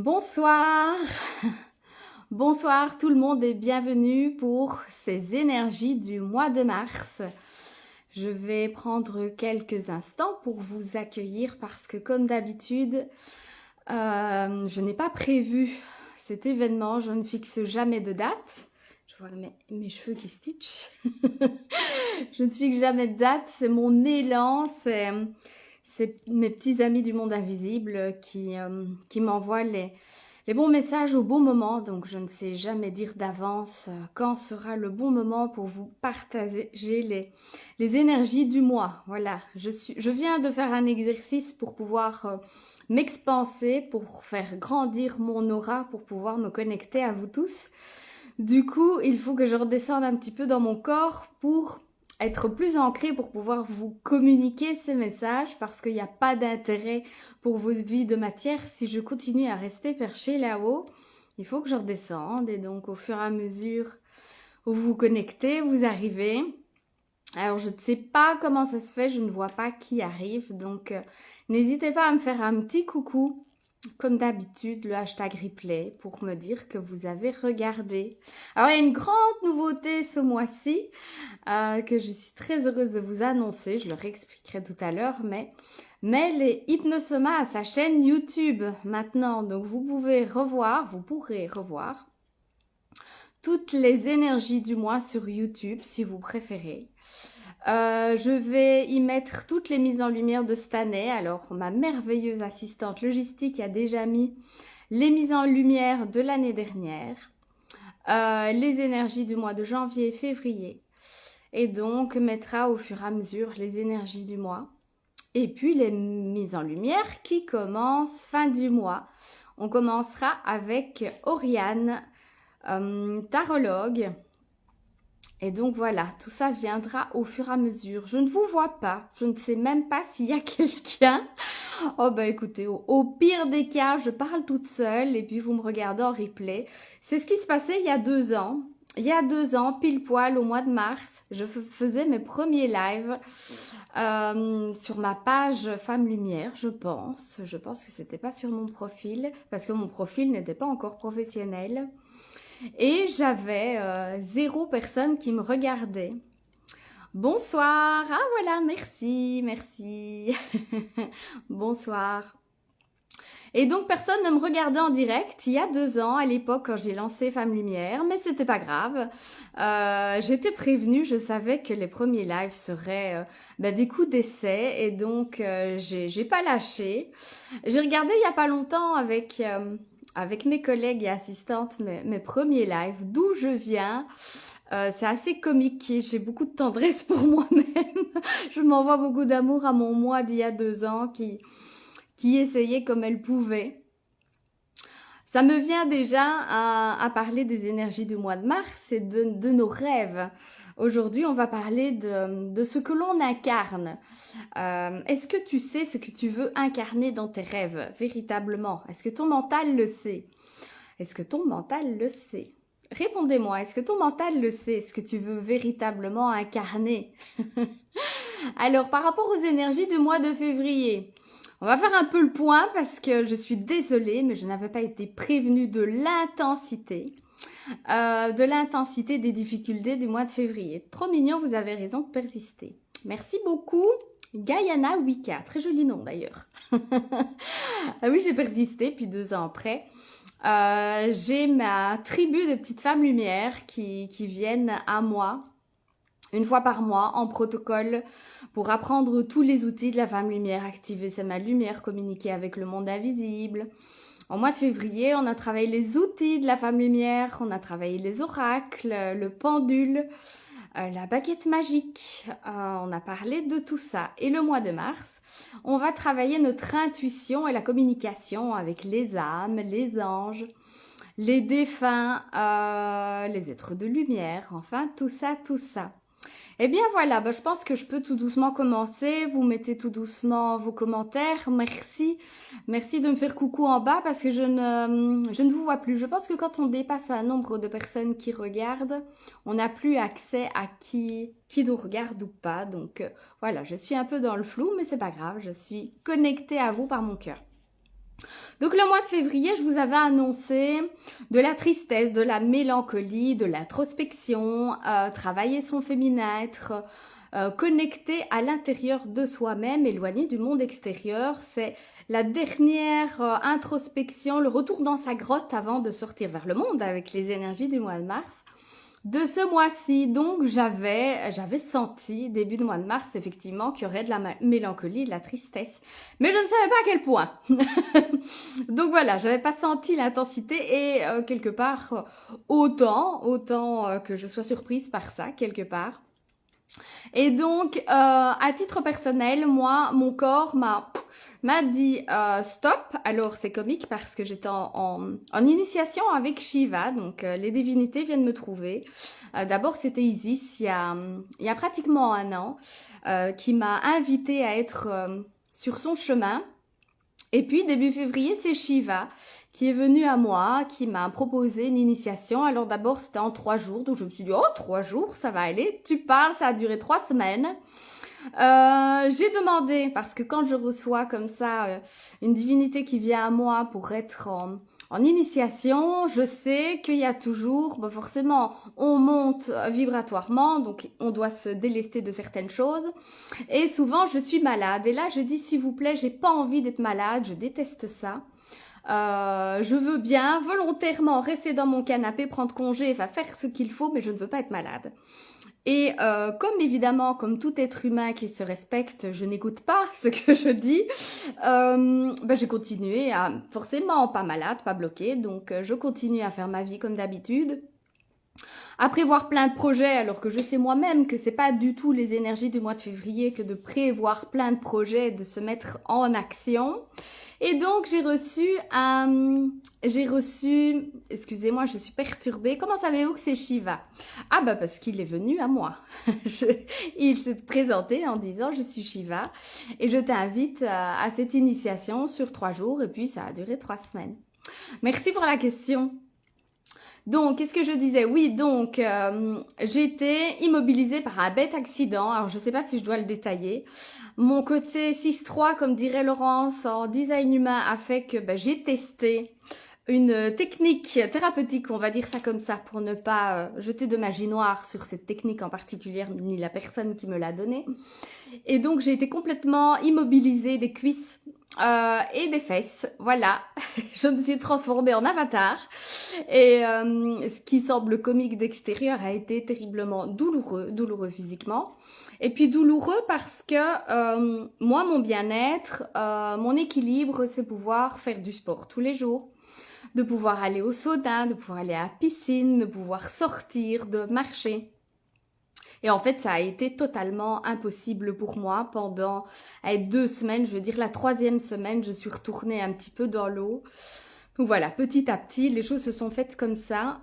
Bonsoir, bonsoir tout le monde et bienvenue pour ces énergies du mois de mars. Je vais prendre quelques instants pour vous accueillir parce que comme d'habitude, je n'ai pas prévu cet événement, je ne fixe jamais de date. Je vois mes cheveux qui stitchent. Je ne fixe jamais de date, c'est mon élan, c'est mes petits amis du monde invisible qui m'envoient les bons messages au bon moment. Donc je ne sais jamais dire d'avance quand sera le bon moment pour vous partager les énergies du mois. Voilà, je viens de faire un exercice pour pouvoir m'expanser, pour faire grandir mon aura, pour pouvoir me connecter à vous tous. Du coup, il faut que je redescende un petit peu dans mon corps pour être plus ancré, pour pouvoir vous communiquer ces messages, parce qu'il n'y a pas d'intérêt pour vos vies de matière si je continue à rester perché là-haut. Il faut que je redescende et donc au fur et à mesure où vous vous connectez, vous arrivez. Alors je ne sais pas comment ça se fait, je ne vois pas qui arrive, donc n'hésitez pas à me faire un petit coucou. Comme d'habitude, le hashtag replay pour me dire que vous avez regardé. Alors, il y a une grande nouveauté ce mois-ci que je suis très heureuse de vous annoncer. Je le réexpliquerai tout à l'heure, mais les Hypnosoma à sa chaîne YouTube maintenant. Donc, vous pourrez revoir toutes les énergies du mois sur YouTube si vous préférez. Je vais y mettre toutes les mises en lumière de cette année. Alors, ma merveilleuse assistante logistique a déjà mis les mises en lumière de l'année dernière, les énergies du mois de janvier et février, et donc mettra au fur et à mesure les énergies du mois. Et puis les mises en lumière qui commencent fin du mois. On commencera avec Oriane, tarologue. Et donc voilà, tout ça viendra au fur et à mesure. Je ne vous vois pas, je ne sais même pas s'il y a quelqu'un. Oh bah écoutez, au pire des cas, je parle toute seule et puis vous me regardez en replay. C'est ce qui se passait il y a 2 ans. Il y a 2 ans, pile poil, au mois de mars, je faisais mes premiers lives sur ma page Femme Lumière, je pense. Je pense que c'était pas sur mon profil, parce que mon profil n'était pas encore professionnel. Et j'avais 0 personne qui me regardait. Bonsoir. Ah voilà, merci. Bonsoir. Et donc personne ne me regardait en direct il y a 2 ans, à l'époque quand j'ai lancé Femme Lumière, mais c'était pas grave. J'étais prévenue, je savais que les premiers lives seraient des coups d'essai et donc j'ai pas lâché. J'ai regardé il y a pas longtemps avec mes collègues et assistantes mes premiers lives, d'où je viens. C'est assez comique, j'ai beaucoup de tendresse pour moi-même. Je m'envoie beaucoup d'amour à mon moi d'il y a 2 ans qui essayait comme elle pouvait. Ça me vient déjà à parler des énergies du mois de mars et de nos rêves. Aujourd'hui, on va parler de ce que l'on incarne. Est-ce que tu sais ce que tu veux incarner dans tes rêves, véritablement? Est-ce que ton mental le sait? Est-ce que ton mental le sait? Répondez-moi, est-ce que ton mental le sait, ce que tu veux véritablement incarner? Alors, par rapport aux énergies du mois de février, on va faire un peu le point parce que je suis désolée, mais je n'avais pas été prévenue de l'intensité des difficultés du mois de février. Trop mignon, vous avez raison de persister. Merci beaucoup, Gayana Wicca, très joli nom d'ailleurs. Ah oui, j'ai persisté, puis 2 ans après. J'ai ma tribu de petites femmes lumière qui viennent à moi 1 fois par mois en protocole pour apprendre tous les outils de la femme lumière, activer ma lumière, communiquer avec le monde invisible. En mois de février, on a travaillé les outils de la femme lumière, on a travaillé les oracles, le pendule, la baguette magique, on a parlé de tout ça. Et le mois de mars, on va travailler notre intuition et la communication avec les âmes, les anges, les défunts, les êtres de lumière, enfin tout ça. Eh bien voilà, je pense que je peux tout doucement commencer. Vous mettez tout doucement vos commentaires. Merci de me faire coucou en bas parce que je ne vous vois plus. Je pense que quand on dépasse un nombre de personnes qui regardent, on n'a plus accès à qui nous regarde ou pas. Donc voilà, je suis un peu dans le flou, mais c'est pas grave. Je suis connectée à vous par mon cœur. Donc le mois de février, je vous avais annoncé de la tristesse, de la mélancolie, de l'introspection, travailler son féminin, être connecté à l'intérieur de soi-même, éloigné du monde extérieur. C'est la dernière introspection, le retour dans sa grotte avant de sortir vers le monde avec les énergies du mois de mars. De ce mois-ci, donc, j'avais senti, début de mois de mars, effectivement, qu'il y aurait de la mélancolie, de la tristesse. Mais je ne savais pas à quel point. Donc voilà, j'avais pas senti l'intensité et quelque part, autant que je sois surprise par ça, quelque part. Et donc, à titre personnel, moi, mon corps m'a dit stop. Alors, c'est comique parce que j'étais en initiation avec Shiva, donc les divinités viennent me trouver. D'abord, c'était Isis, il y a pratiquement un an, qui m'a invitée à être sur son chemin. Et puis, début février, c'est Shiva qui est venu à moi, qui m'a proposé une initiation. Alors d'abord, c'était en 3 jours, donc je me suis dit, oh, 3 jours, ça va aller. Tu parles, ça a duré 3 semaines. J'ai demandé, parce que quand je reçois comme ça une divinité qui vient à moi pour être en initiation, je sais qu'il y a toujours, forcément, on monte vibratoirement, donc on doit se délester de certaines choses. Et souvent, je suis malade. Et là, je dis, s'il vous plaît, j'ai pas envie d'être malade, je déteste ça. Je veux bien volontairement rester dans mon canapé, prendre congé, faire ce qu'il faut, mais je ne veux pas être malade. Et comme évidemment, comme tout être humain qui se respecte, je n'écoute pas ce que je dis, j'ai continué à, forcément pas malade, pas bloquée, donc je continue à faire ma vie comme d'habitude. À prévoir plein de projets, alors que je sais moi-même que c'est pas du tout les énergies du mois de février que de prévoir plein de projets, de se mettre en action. Et donc, j'ai reçu, excusez-moi, je suis perturbée. Comment savez-vous que c'est Shiva? Ah parce qu'il est venu à moi. Il s'est présenté en disant, je suis Shiva et je t'invite à cette initiation sur 3 jours et puis ça a duré 3 semaines. Merci pour la question. Donc, qu'est-ce que je disais? Oui, donc, j'ai été immobilisée par un bête accident. Alors, je ne sais pas si je dois le détailler. Mon côté 6-3, comme dirait Laurence, en design humain, a fait que j'ai testé une technique thérapeutique, on va dire ça comme ça, pour ne pas jeter de magie noire sur cette technique en particulier, ni la personne qui me l'a donnée. Et donc, j'ai été complètement immobilisée des cuisses et des fesses. Voilà, je me suis transformée en avatar. Et ce qui semble comique d'extérieur a été terriblement douloureux physiquement. Et puis douloureux parce que moi, mon bien-être, mon équilibre, c'est pouvoir faire du sport tous les jours, de pouvoir aller au sauna, de pouvoir aller à la piscine, de pouvoir sortir, de marcher. Et en fait, ça a été totalement impossible pour moi pendant 2 semaines. Je veux dire, la 3e semaine, je suis retournée un petit peu dans l'eau. Donc voilà, petit à petit, les choses se sont faites comme ça.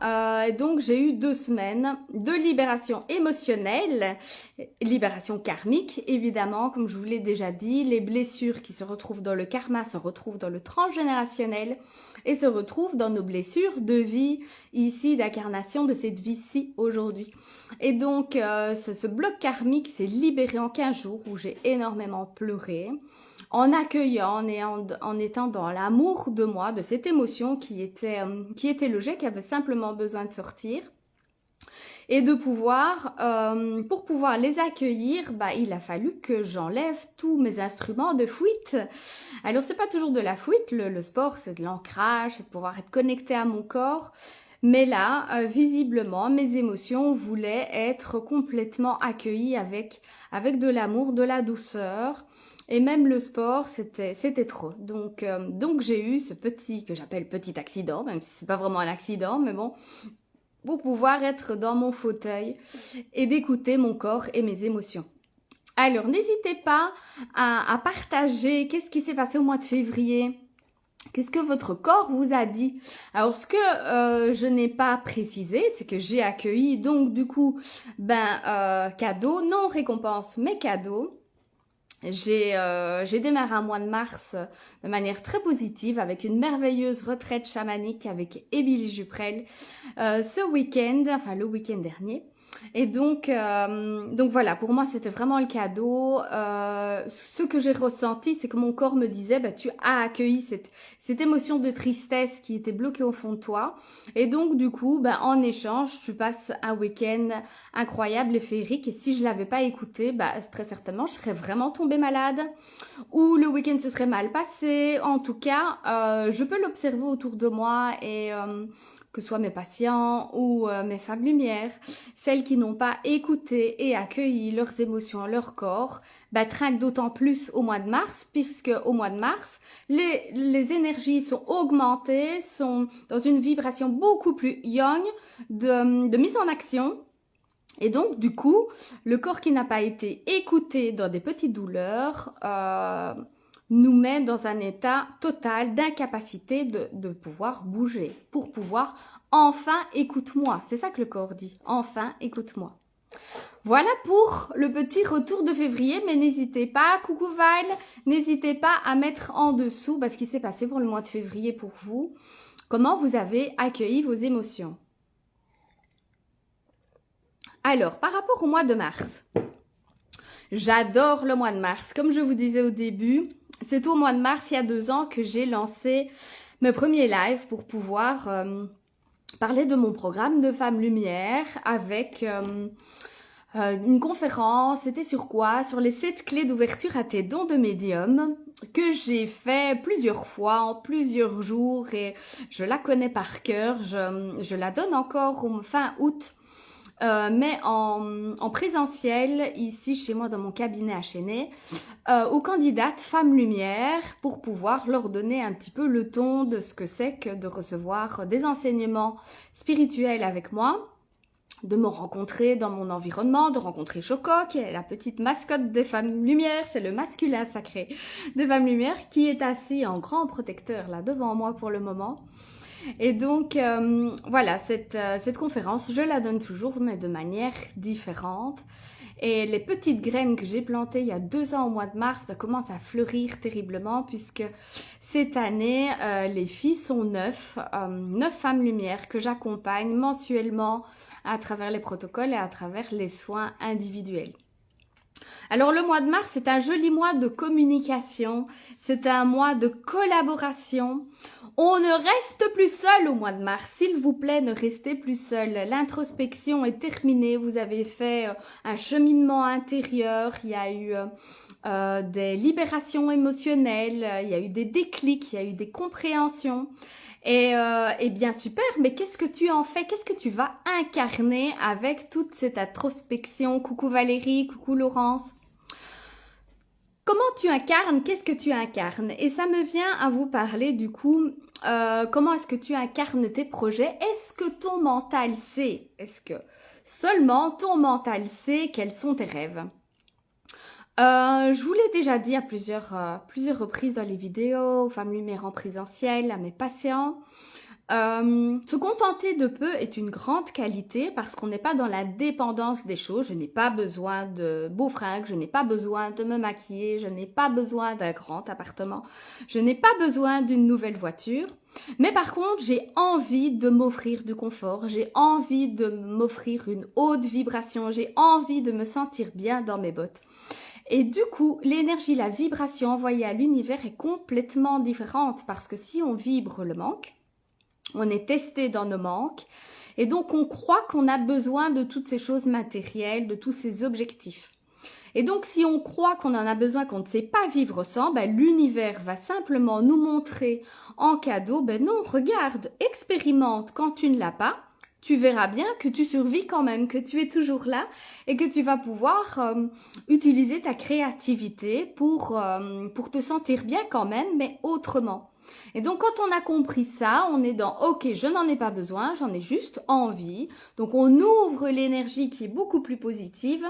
Donc j'ai eu 2 semaines de libération émotionnelle, libération karmique, évidemment, comme je vous l'ai déjà dit. Les blessures qui se retrouvent dans le karma se retrouvent dans le transgénérationnel et se retrouvent dans nos blessures de vie, ici, d'incarnation de cette vie-ci aujourd'hui. Et donc, ce bloc karmique s'est libéré en 15 jours où j'ai énormément pleuré, en accueillant et en étant dans l'amour de moi, de cette émotion qui était le jet, qui avait simplement besoin de sortir. Et de pouvoir, pour pouvoir les accueillir, il a fallu que j'enlève tous mes instruments de fuite. Alors, c'est pas toujours de la fuite, le sport, c'est de l'ancrage, c'est de pouvoir être connecté à mon corps. Mais là, visiblement, mes émotions voulaient être complètement accueillies avec de l'amour, de la douceur. Et même le sport, c'était trop. Donc j'ai eu ce que j'appelle petit accident, même si c'est pas vraiment un accident, mais bon, pour pouvoir être dans mon fauteuil et d'écouter mon corps et mes émotions. Alors, n'hésitez pas à partager qu'est-ce qui s'est passé au mois de février. Qu'est-ce que votre corps vous a dit? Alors, ce que je n'ai pas précisé, c'est que j'ai accueilli, donc du coup, cadeau, non récompense, mais cadeau. J'ai démarré un mois de mars de manière très positive avec une merveilleuse retraite chamanique avec Émilie Juprel le week-end dernier. Et donc voilà, pour moi c'était vraiment le cadeau. Ce que j'ai ressenti, c'est que mon corps me disait, bah, tu as accueilli cette émotion de tristesse qui était bloquée au fond de toi. Et donc du coup, bah, en échange, tu passes un week-end incroyable et féerique. Et si je l'avais pas écouté, bah, très certainement, je serais vraiment tombée malade. Ou le week-end se serait mal passé. En tout cas, je peux l'observer autour de moi et que ce soit mes patients ou mes femmes lumière, celles qui n'ont pas écouté et accueilli leurs émotions, leur corps, bah, trinquent d'autant plus au mois de mars, puisque au mois de mars, les énergies sont augmentées, sont dans une vibration beaucoup plus young de mise en action. Et donc, du coup, le corps qui n'a pas été écouté dans des petites douleurs nous met dans un état total d'incapacité de pouvoir bouger, pour pouvoir enfin écoute-moi. C'est ça que le corps dit, enfin écoute-moi. Voilà pour le petit retour de février, mais n'hésitez pas, coucou Val, n'hésitez pas à mettre en dessous ce qui s'est passé pour le mois de février pour vous, comment vous avez accueilli vos émotions. Alors, par rapport au mois de mars, j'adore le mois de mars. Comme je vous disais au début, c'est au mois de mars, il y a 2 ans, que j'ai lancé mes premiers lives pour pouvoir parler de mon programme de Femmes Lumière avec une conférence. C'était sur quoi? Sur les 7 clés d'ouverture à tes dons de médium que j'ai fait plusieurs fois, en plusieurs jours, et je la connais par cœur. Je la donne encore fin août. Mais en présentiel, ici chez moi dans mon cabinet à Chennai, aux candidates Femmes Lumière pour pouvoir leur donner un petit peu le ton de ce que c'est que de recevoir des enseignements spirituels avec moi, de me rencontrer dans mon environnement, de rencontrer Choco, qui est la petite mascotte des Femmes Lumière, c'est le masculin sacré des Femmes Lumière, qui est assis en grand protecteur là devant moi pour le moment. Et donc, voilà, cette conférence, je la donne toujours, mais de manière différente. Et les petites graines que j'ai plantées il y a 2 ans au mois de mars commencent à fleurir terriblement, puisque cette année, les filles sont 9 femmes lumières que j'accompagne mensuellement à travers les protocoles et à travers les soins individuels. Alors le mois de mars, c'est un joli mois de communication, c'est un mois de collaboration. On ne reste plus seul au mois de mars, s'il vous plaît, ne restez plus seul. L'introspection est terminée, vous avez fait un cheminement intérieur, il y a eu des libérations émotionnelles, il y a eu des déclics, il y a eu des compréhensions. Et bien super, mais qu'est-ce que tu en fais? Qu'est-ce que tu vas incarner avec toute cette introspection? Coucou Valérie, coucou Laurence. Comment tu incarnes? Qu'est-ce que tu incarnes? Et ça me vient à vous parler du coup, comment est-ce que tu incarnes tes projets? Est-ce que ton mental sait? Est-ce que seulement ton mental sait quels sont tes rêves? Je vous l'ai déjà dit à plusieurs reprises dans les vidéos, aux Femmes Lumière en présentiel, à mes patients. Se contenter de peu est une grande qualité parce qu'on n'est pas dans la dépendance des choses. Je n'ai pas besoin de beaux fringues, je n'ai pas besoin de me maquiller, je n'ai pas besoin d'un grand appartement, je n'ai pas besoin d'une nouvelle voiture. Mais par contre, j'ai envie de m'offrir du confort, j'ai envie de m'offrir une haute vibration, j'ai envie de me sentir bien dans mes bottes. Et du coup, l'énergie, la vibration envoyée à l'univers est complètement différente parce que si on vibre le manque, on est testé dans nos manques et donc on croit qu'on a besoin de toutes ces choses matérielles, de tous ces objectifs. Et donc si on croit qu'on en a besoin, qu'on ne sait pas vivre sans, l'univers va simplement nous montrer en cadeau, non, regarde, expérimente quand tu ne l'as pas. Tu verras bien que tu survis quand même, que tu es toujours là et que tu vas pouvoir utiliser ta créativité pour te sentir bien quand même, mais autrement. Et donc quand on a compris ça, on est dans « Ok, je n'en ai pas besoin, j'en ai juste envie ». Donc on ouvre l'énergie qui est beaucoup plus positive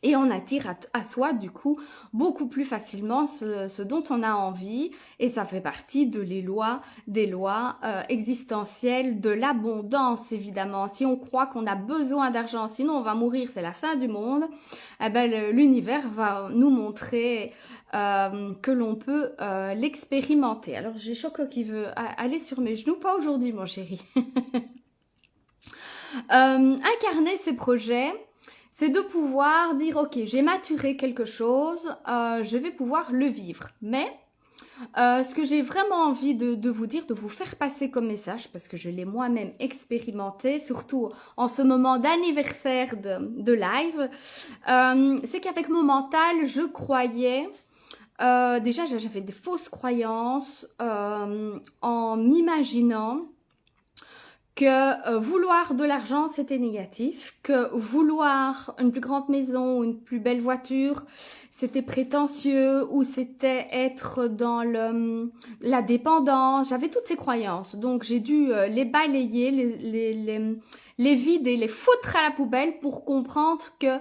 et on attire à soi du coup beaucoup plus facilement ce dont on a envie, et ça fait partie des lois existentielles, de l'abondance évidemment. Si on croit qu'on a besoin d'argent, sinon on va mourir, c'est la fin du monde, l'univers va nous montrer que l'on peut l'expérimenter. Alors j'ai Choco qui veut aller sur mes genoux, pas aujourd'hui mon chéri. Incarner ces projets, c'est de pouvoir dire, ok, j'ai maturé quelque chose, je vais pouvoir le vivre. Mais ce que j'ai vraiment envie de vous dire, de vous faire passer comme message, parce que je l'ai moi-même expérimenté, surtout en ce moment d'anniversaire de live, c'est qu'avec mon mental, je croyais... déjà, j'avais des fausses croyances en m'imaginant que vouloir de l'argent, c'était négatif, que vouloir une plus grande maison ou une plus belle voiture, c'était prétentieux ou c'était être dans la dépendance. J'avais toutes ces croyances, donc j'ai dû les balayer, les vider, les foutre à la poubelle pour comprendre que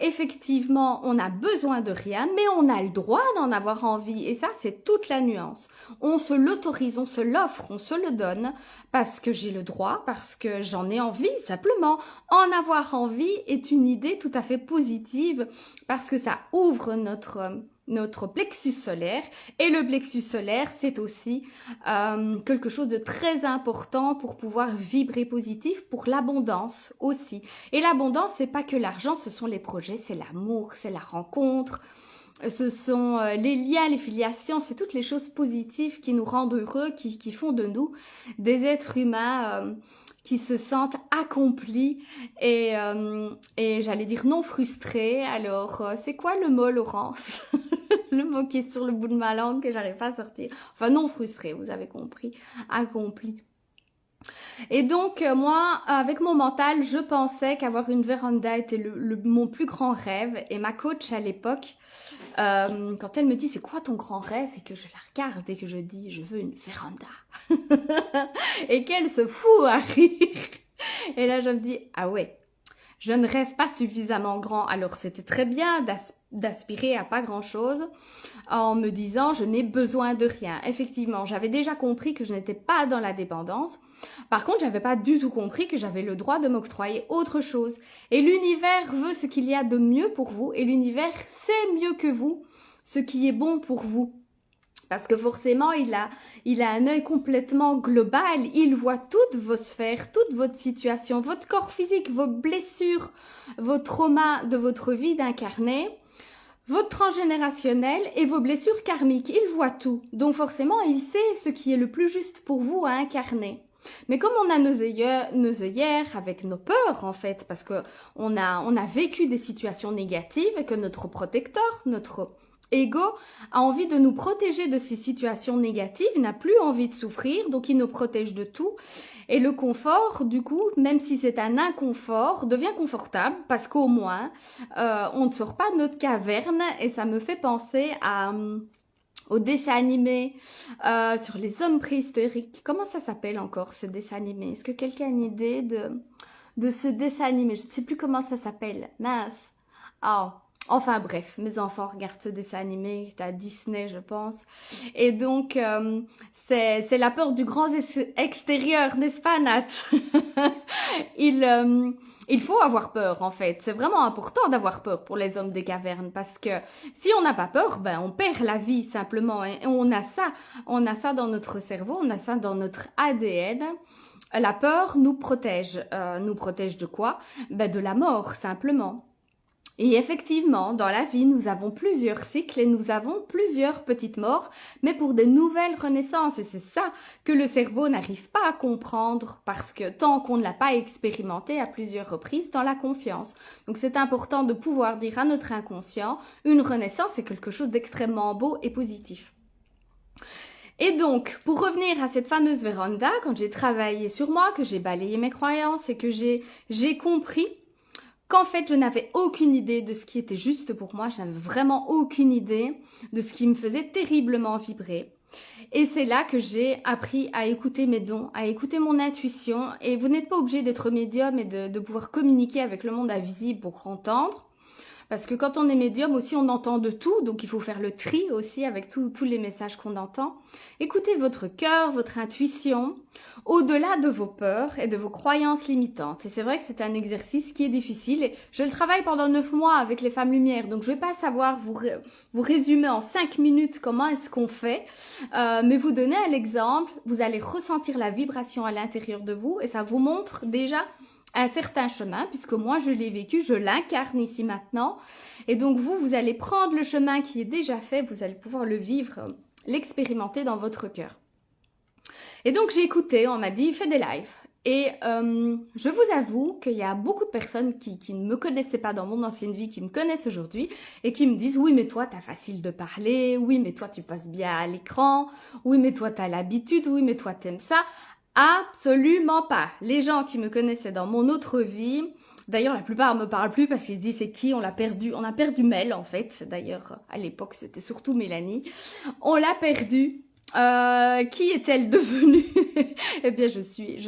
effectivement, on a besoin de rien, mais on a le droit d'en avoir envie. Et ça, c'est toute la nuance. On se l'autorise, on se l'offre, on se le donne parce que j'ai le droit, parce que j'en ai envie, simplement. En avoir envie est une idée tout à fait positive parce que ça ouvre notre plexus solaire. Et le plexus solaire, c'est aussi quelque chose de très important pour pouvoir vibrer positif, pour l'abondance aussi. Et l'abondance, c'est pas que l'argent, ce sont les projets, c'est l'amour, c'est la rencontre, ce sont les liens, les filiations, c'est toutes les choses positives qui nous rendent heureux, qui font de nous des êtres humains qui se sentent accomplis et j'allais dire non frustrés. Alors, c'est quoi le mot, Laurence? Le mot qui est sur le bout de ma langue que j'arrive pas à sortir. Enfin, non frustré, vous avez compris. Accompli. Et donc, moi, avec mon mental, je pensais qu'avoir une véranda était mon plus grand rêve. Et ma coach à l'époque, quand elle me dit c'est quoi ton grand rêve et que je la regarde et que je dis je veux une véranda et qu'elle se fout à rire. Et là, je me dis ah ouais. Je ne rêve pas suffisamment grand. Alors, c'était très bien d'aspirer à pas grand-chose en me disant je n'ai besoin de rien. Effectivement, j'avais déjà compris que je n'étais pas dans la dépendance. Par contre, j'avais pas du tout compris que j'avais le droit de m'octroyer autre chose. Et l'univers veut ce qu'il y a de mieux pour vous et l'univers sait mieux que vous ce qui est bon pour vous. Parce que forcément, il a un œil complètement global. Il voit toutes vos sphères, toute votre situation, votre corps physique, vos blessures, vos traumas de votre vie d'incarné, votre transgénérationnel et vos blessures karmiques. Il voit tout. Donc forcément, il sait ce qui est le plus juste pour vous à incarner. Mais comme on a nos œillères avec nos peurs en fait, parce que on a vécu des situations négatives et que notre protecteur, notre ego a envie de nous protéger de ces situations négatives, n'a plus envie de souffrir, donc il nous protège de tout. Et le confort, du coup, même si c'est un inconfort, devient confortable parce qu'au moins, on ne sort pas de notre caverne et ça me fait penser au dessin animé sur les hommes préhistoriques. Comment ça s'appelle encore ce dessin animé? Est-ce que quelqu'un a une idée de ce dessin animé? Je ne sais plus comment ça s'appelle. Mince. Oh. Enfin bref, mes enfants regardent ce dessin animé, c'est à Disney je pense. Et donc, c'est la peur du grand extérieur, n'est-ce pas Nat? Il faut avoir peur en fait, c'est vraiment important d'avoir peur pour les hommes des cavernes parce que si on n'a pas peur, ben on perd la vie simplement. Et on a ça dans notre cerveau, on a ça dans notre ADN. La peur nous protège de quoi? Ben de la mort simplement. Et effectivement, dans la vie, nous avons plusieurs cycles et nous avons plusieurs petites morts, mais pour des nouvelles renaissances. Et c'est ça que le cerveau n'arrive pas à comprendre parce que tant qu'on ne l'a pas expérimenté à plusieurs reprises dans la confiance. Donc c'est important de pouvoir dire à notre inconscient, une renaissance c'est quelque chose d'extrêmement beau et positif. Et donc, pour revenir à cette fameuse véranda, quand j'ai travaillé sur moi, que j'ai balayé mes croyances et que j'ai compris qu'en fait, je n'avais aucune idée de ce qui était juste pour moi. Je n'avais vraiment aucune idée de ce qui me faisait terriblement vibrer. Et c'est là que j'ai appris à écouter mes dons, à écouter mon intuition. Et vous n'êtes pas obligé d'être médium et de pouvoir communiquer avec le monde invisible pour entendre. Parce que quand on est médium aussi, on entend de tout. Donc, il faut faire le tri aussi avec tous les messages qu'on entend. Écoutez votre cœur, votre intuition, au-delà de vos peurs et de vos croyances limitantes. Et c'est vrai que c'est un exercice qui est difficile. Et je le travaille pendant 9 mois avec les femmes lumière. Donc, je vais pas savoir vous résumer en 5 minutes comment est-ce qu'on fait. Mais vous donner un exemple. Vous allez ressentir la vibration à l'intérieur de vous. Et ça vous montre déjà un certain chemin, puisque moi je l'ai vécu, je l'incarne ici maintenant. Et donc vous allez prendre le chemin qui est déjà fait, vous allez pouvoir le vivre, l'expérimenter dans votre cœur. Et donc j'ai écouté, on m'a dit fais des lives. Et je vous avoue qu'il y a beaucoup de personnes qui ne me connaissaient pas dans mon ancienne vie, qui me connaissent aujourd'hui et qui me disent oui mais toi t'as facile de parler, oui mais toi tu passes bien à l'écran, oui mais toi t'as l'habitude, oui mais toi t'aimes ça. Absolument pas. Les gens qui me connaissaient dans mon autre vie, d'ailleurs la plupart me parlent plus parce qu'ils se disent c'est qui, on a perdu Mel en fait. D'ailleurs à l'époque c'était surtout Mélanie. On l'a perdue. Qui est-elle devenue? Eh bien, je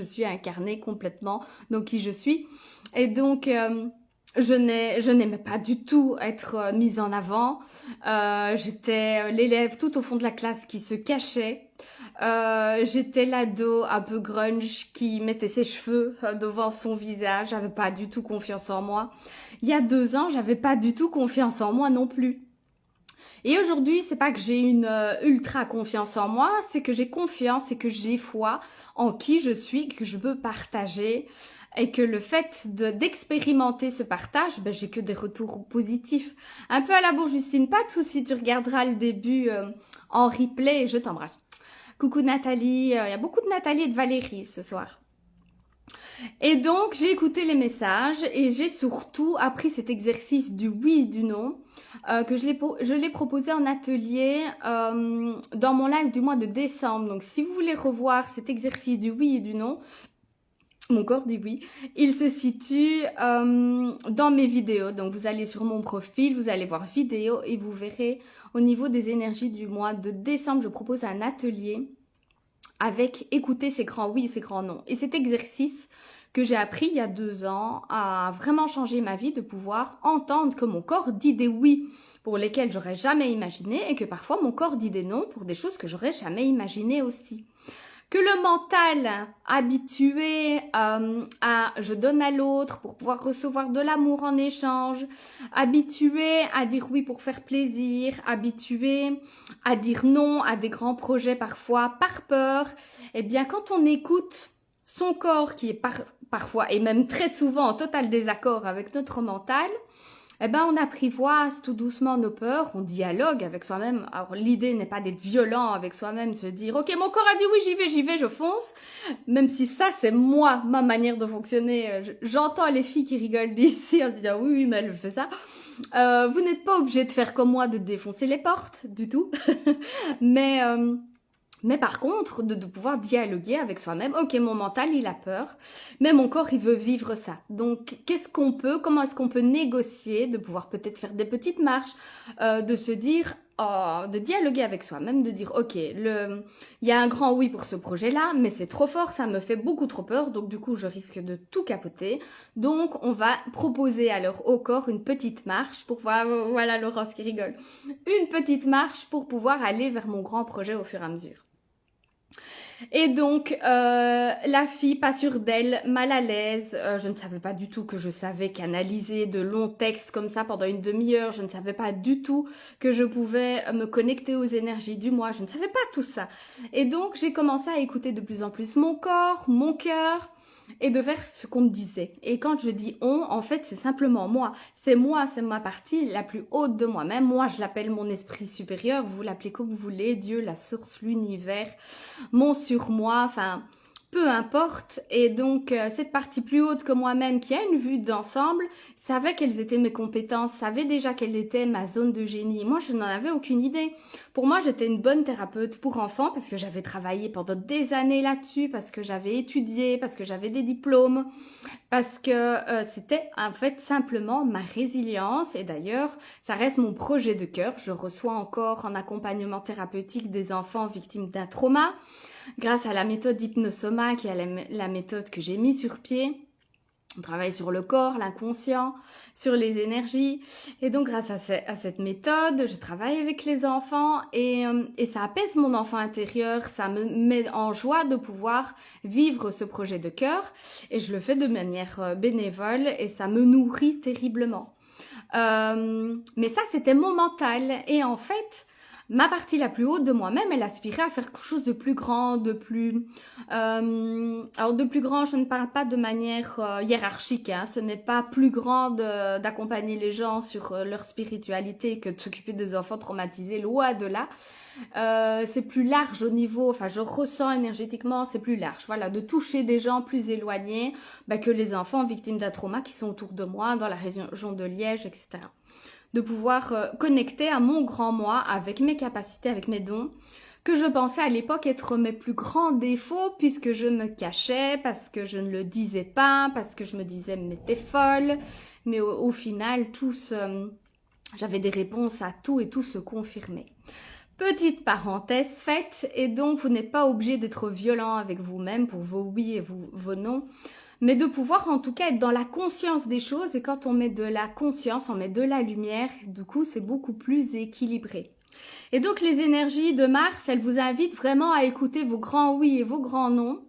suis incarnée complètement, donc qui je suis. Et donc, je n'aimais pas du tout être mise en avant. J'étais l'élève tout au fond de la classe qui se cachait. J'étais l'ado un peu grunge qui mettait ses cheveux devant son visage. J'avais pas du tout confiance en moi. Il y a 2 ans, j'avais pas du tout confiance en moi non plus. Et aujourd'hui, c'est pas que j'ai une ultra confiance en moi, c'est que j'ai confiance et que j'ai foi en qui je suis, que je peux partager et que le fait d'expérimenter ce partage, ben, j'ai que des retours positifs. Un peu à la bourre, Justine, pas de souci, tu regarderas le début en replay et je t'embrasse. Coucou Nathalie, il y a beaucoup de Nathalie et de Valérie ce soir. Et donc, j'ai écouté les messages et j'ai surtout appris cet exercice du oui et du non que je l'ai proposé en atelier dans mon live du mois de décembre. Donc, si vous voulez revoir cet exercice du oui et du non, mon corps dit oui, il se situe dans mes vidéos. Donc, vous allez sur mon profil, vous allez voir vidéo et vous verrez au niveau des énergies du mois de décembre, je propose un atelier avec écouter ses grands oui et ses grands non. Et cet exercice que j'ai appris il y a 2 ans a vraiment changé ma vie de pouvoir entendre que mon corps dit des oui pour lesquels j'aurais jamais imaginé et que parfois mon corps dit des non pour des choses que j'aurais jamais imaginé aussi. Que le mental habitué à je donne à l'autre pour pouvoir recevoir de l'amour en échange, habitué à dire oui pour faire plaisir, habitué à dire non à des grands projets parfois par peur, eh bien quand on écoute son corps qui est parfois et même très souvent en total désaccord avec notre mental, eh ben, on apprivoise tout doucement nos peurs, on dialogue avec soi-même. Alors, l'idée n'est pas d'être violent avec soi-même, de se dire, ok, mon corps a dit oui, j'y vais, je fonce. Même si ça, c'est moi, ma manière de fonctionner. J'entends les filles qui rigolent d'ici en se disant, oui, mais elle fait ça. Vous n'êtes pas obligé de faire comme moi, de défoncer les portes, du tout. Mais par contre, de pouvoir dialoguer avec soi-même, ok, mon mental, il a peur, mais mon corps, il veut vivre ça. Donc, comment est-ce qu'on peut négocier, de pouvoir peut-être faire des petites marches, de se dire, de dialoguer avec soi-même, de dire, ok, il y a un grand oui pour ce projet-là, mais c'est trop fort, ça me fait beaucoup trop peur, donc du coup, je risque de tout capoter. Donc, on va proposer alors au corps une petite marche pour voir, voilà Laurence qui rigole, une petite marche pour pouvoir aller vers mon grand projet au fur et à mesure. Et donc, la fille pas sûre d'elle, mal à l'aise, je ne savais pas du tout que je savais canaliser de longs textes comme ça pendant une demi-heure, je ne savais pas du tout que je pouvais me connecter aux énergies du moi, je ne savais pas tout ça. Et donc, j'ai commencé à écouter de plus en plus mon corps, mon cœur, et de faire ce qu'on me disait. Et quand je dis on, en fait, c'est simplement moi. C'est ma partie la plus haute de moi-même. Moi, je l'appelle mon esprit supérieur. Vous l'appelez comme vous voulez. Dieu, la source, l'univers, mon surmoi, enfin, peu importe. Et donc, cette partie plus haute que moi-même, qui a une vue d'ensemble, savait quelles étaient mes compétences, savait déjà quelle était ma zone de génie. Moi, je n'en avais aucune idée. Pour moi, j'étais une bonne thérapeute pour enfants parce que j'avais travaillé pendant des années là-dessus, parce que j'avais étudié, parce que j'avais des diplômes, parce que c'était en fait simplement ma résilience. Et d'ailleurs, ça reste mon projet de cœur. Je reçois encore en accompagnement thérapeutique des enfants victimes d'un trauma grâce à la méthode Hypnosoma, qui est la méthode que j'ai mise sur pied. On travaille sur le corps, l'inconscient, sur les énergies. Et donc, grâce à cette méthode, je travaille avec les enfants et ça apaise mon enfant intérieur. Ça me met en joie de pouvoir vivre ce projet de cœur. Et je le fais de manière bénévole et ça me nourrit terriblement. Mais ça, c'était mon mental. Et en fait, ma partie la plus haute de moi-même, elle aspirait à faire quelque chose de plus grand, de plus... alors de plus grand, je ne parle pas de manière hiérarchique, hein. Ce n'est pas plus grand d'accompagner les gens sur leur spiritualité que de s'occuper des enfants traumatisés, loin de là. C'est plus large au niveau, enfin je ressens énergétiquement, c'est plus large, voilà, de toucher des gens plus éloignés que les enfants victimes d'un trauma qui sont autour de moi, dans la région de Liège, etc. De pouvoir connecter à mon grand moi avec mes capacités, avec mes dons, que je pensais à l'époque être mes plus grands défauts puisque je me cachais, parce que je ne le disais pas, parce que je me disais mais t'es folle, mais au final tous, j'avais des réponses à tout et tout se confirmait. Petite parenthèse faite, et donc vous n'êtes pas obligé d'être violent avec vous-même pour vos oui et vos non, mais de pouvoir en tout cas être dans la conscience des choses, et quand on met de la conscience, on met de la lumière, du coup c'est beaucoup plus équilibré. Et donc les énergies de Mars, elles vous invitent vraiment à écouter vos grands oui et vos grands non,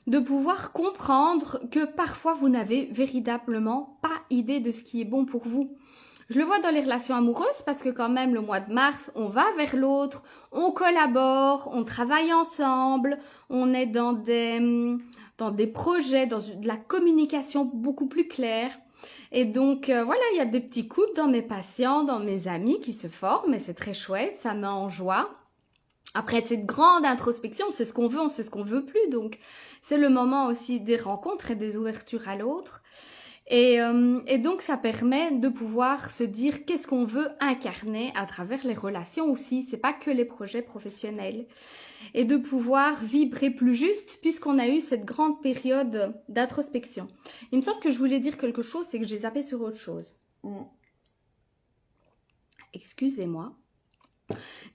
de pouvoir comprendre que parfois vous n'avez véritablement pas idée de ce qui est bon pour vous. Je le vois dans les relations amoureuses parce que quand même le mois de mars, on va vers l'autre, on collabore, on travaille ensemble, on est dans des projets, dans de la communication beaucoup plus claire. Et donc voilà, il y a des petits couples dans mes patients, dans mes amis qui se forment et c'est très chouette, ça met en joie. Après cette grande introspection, on sait ce qu'on veut, on sait ce qu'on veut plus. Donc c'est le moment aussi des rencontres et des ouvertures à l'autre. Et donc ça permet de pouvoir se dire qu'est-ce qu'on veut incarner à travers les relations aussi, c'est pas que les projets professionnels, et de pouvoir vibrer plus juste puisqu'on a eu cette grande période d'introspection. Il me semble que je voulais dire quelque chose, c'est que j'ai zappé sur autre chose. Excusez-moi.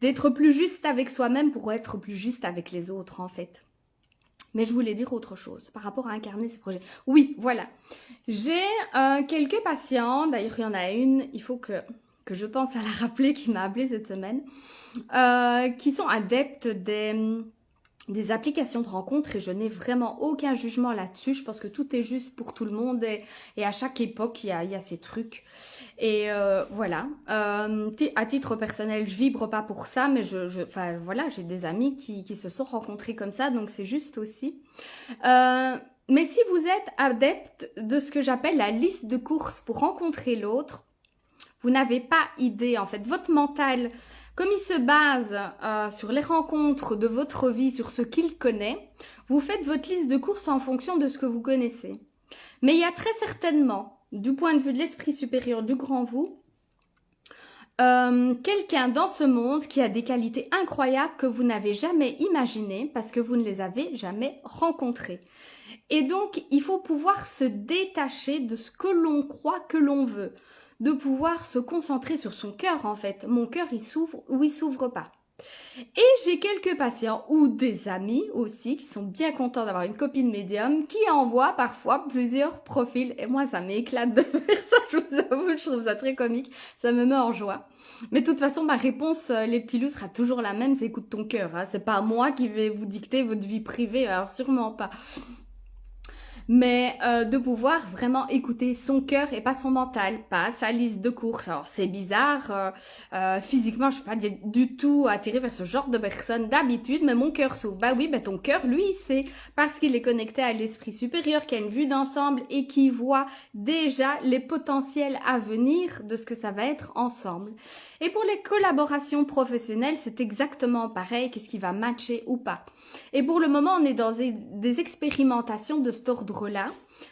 D'être plus juste avec soi-même pour être plus juste avec les autres en fait. Mais je voulais dire autre chose par rapport à incarner ces projets. Oui, voilà. J'ai quelques patients, d'ailleurs il y en a une, il faut que je pense à la rappeler, qui m'a appelée cette semaine, qui sont adeptes des applications de rencontres et je n'ai vraiment aucun jugement là-dessus. Je pense que tout est juste pour tout le monde et à chaque époque, il y a ces trucs. Et voilà. À titre personnel, je vibre pas pour ça, mais enfin voilà, j'ai des amis qui se sont rencontrés comme ça, donc c'est juste aussi. Mais si vous êtes adepte de ce que j'appelle la liste de courses pour rencontrer l'autre, vous n'avez pas idée en fait. Votre mental, comme il se base sur les rencontres de votre vie, sur ce qu'il connaît, vous faites votre liste de courses en fonction de ce que vous connaissez. Mais il y a très certainement, du point de vue de l'esprit supérieur du grand vous, quelqu'un dans ce monde qui a des qualités incroyables que vous n'avez jamais imaginées parce que vous ne les avez jamais rencontrées. Et donc, il faut pouvoir se détacher de ce que l'on croit que l'on veut, de pouvoir se concentrer sur son cœur en fait. Mon cœur, il s'ouvre ou il s'ouvre pas. Et j'ai quelques patients ou des amis aussi qui sont bien contents d'avoir une copine médium qui envoie parfois plusieurs profils. Et moi, ça m'éclate de faire ça, je vous avoue, je trouve ça très comique. Ça me met en joie. Mais de toute façon, ma réponse, les petits loups, sera toujours la même, c'est écoute ton cœur. Hein. C'est pas moi qui vais vous dicter votre vie privée, alors sûrement pas. Mais de pouvoir vraiment écouter son cœur et pas son mental, pas sa liste de courses. Alors c'est bizarre, physiquement je suis pas du tout attirée vers ce genre de personne d'habitude, mais mon cœur s'ouvre. Bah oui, ton cœur lui c'est parce qu'il est connecté à l'esprit supérieur, qui a une vue d'ensemble et qui voit déjà les potentiels à venir de ce que ça va être ensemble. Et pour les collaborations professionnelles, c'est exactement pareil, qu'est-ce qui va matcher ou pas. Et pour le moment, on est dans des expérimentations de cet ordre-là.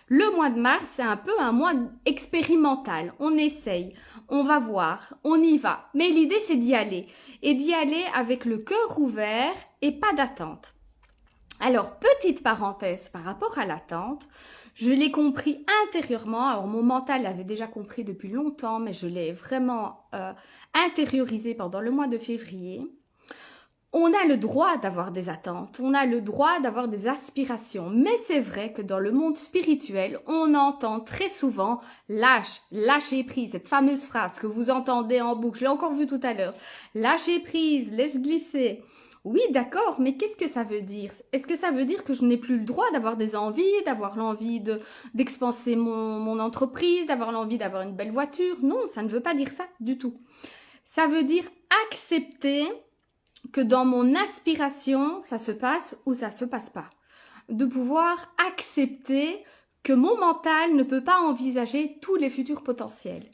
Le mois de mars, c'est un peu un mois expérimental. On essaye, on va voir, on y va. Mais l'idée, c'est d'y aller. Et d'y aller avec le cœur ouvert et pas d'attente. Alors, petite parenthèse par rapport à l'attente, je l'ai compris intérieurement. Alors, mon mental l'avait déjà compris depuis longtemps, mais je l'ai vraiment intériorisé pendant le mois de février. On a le droit d'avoir des attentes, on a le droit d'avoir des aspirations, mais c'est vrai que dans le monde spirituel, on entend très souvent « lâcher prise », cette fameuse phrase que vous entendez en boucle, je l'ai encore vue tout à l'heure, « lâcher prise, laisse glisser ». Oui, d'accord, mais qu'est-ce que ça veut dire? Est-ce que ça veut dire que je n'ai plus le droit d'avoir des envies, d'avoir l'envie d'expanser mon entreprise, d'avoir l'envie d'avoir une belle voiture? Non, ça ne veut pas dire ça du tout. Ça veut dire accepter que dans mon aspiration, ça se passe ou ça se passe pas. De pouvoir accepter que mon mental ne peut pas envisager tous les futurs potentiels.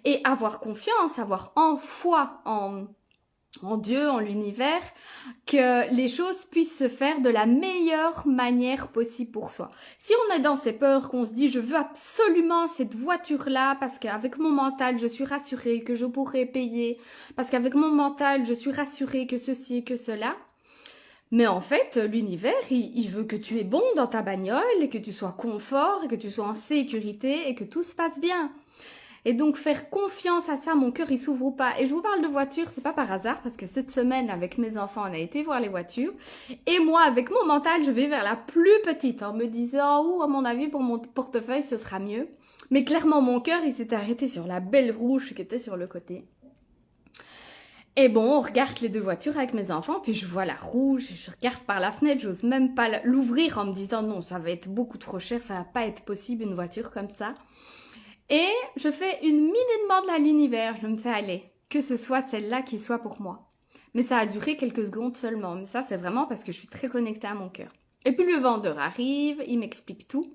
Et avoir confiance, avoir en foi en Dieu, en l'univers, que les choses puissent se faire de la meilleure manière possible pour soi. Si on est dans ces peurs, qu'on se dit je veux absolument cette voiture-là parce qu'avec mon mental je suis rassurée que je pourrai payer, parce qu'avec mon mental je suis rassurée que ceci et que cela, mais en fait l'univers il veut que tu es bon dans ta bagnole et que tu sois confort et que tu sois en sécurité et que tout se passe bien. Et donc faire confiance à ça, mon cœur il s'ouvre ou pas. Et je vous parle de voiture, c'est pas par hasard parce que cette semaine avec mes enfants on a été voir les voitures et moi avec mon mental je vais vers la plus petite en me disant oh à mon avis pour mon portefeuille ce sera mieux. Mais clairement mon cœur il s'est arrêté sur la belle rouge qui était sur le côté. Et bon, on regarde les deux voitures avec mes enfants, puis je vois la rouge, je regarde par la fenêtre, j'ose même pas l'ouvrir en me disant non, ça va être beaucoup trop cher, ça va pas être possible une voiture comme ça. Et je fais une mini-demande à l'univers, je me fais aller, que ce soit celle-là qui soit pour moi. Mais ça a duré quelques secondes seulement, mais ça c'est vraiment parce que je suis très connectée à mon cœur. Et puis le vendeur arrive, il m'explique tout.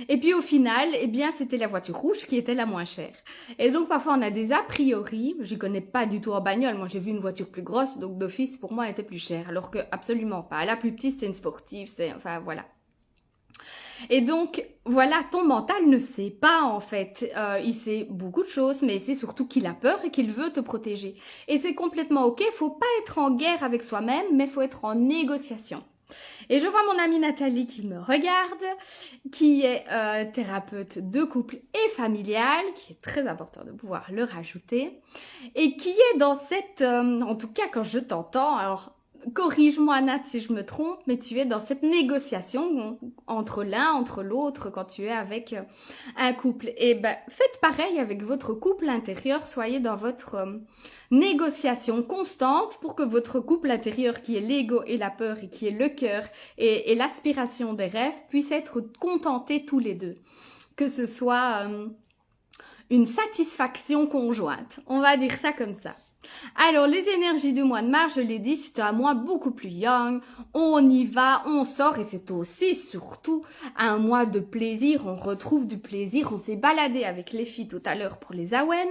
Et puis au final, eh bien c'était la voiture rouge qui était la moins chère. Et donc parfois on a des a priori, je connais pas du tout en bagnole, moi j'ai vu une voiture plus grosse, donc d'office pour moi elle était plus chère, alors que absolument pas. La plus petite c'était une sportive, enfin voilà. Et donc, voilà, ton mental ne sait pas en fait. Il sait beaucoup de choses, mais c'est surtout qu'il a peur et qu'il veut te protéger. Et c'est complètement ok, faut pas être en guerre avec soi-même, mais faut être en négociation. Et je vois mon amie Nathalie qui me regarde, qui est thérapeute de couple et familiale, qui est très important de pouvoir le rajouter, et qui est dans cette, en tout cas quand je t'entends, alors corrige-moi Nat si je me trompe, mais tu es dans cette négociation entre l'un, entre l'autre, quand tu es avec un couple. Et ben, faites pareil avec votre couple intérieur, soyez dans votre négociation constante pour que votre couple intérieur, qui est l'ego et la peur, et qui est le cœur et l'aspiration des rêves, puisse être contentés tous les deux. Que ce soit une satisfaction conjointe. On va dire ça comme ça. Alors, les énergies du mois de mars, je l'ai dit, c'est un mois beaucoup plus young. On y va, on sort et c'est aussi, surtout, un mois de plaisir. On retrouve du plaisir. On s'est baladé avec les filles tout à l'heure pour les Awen.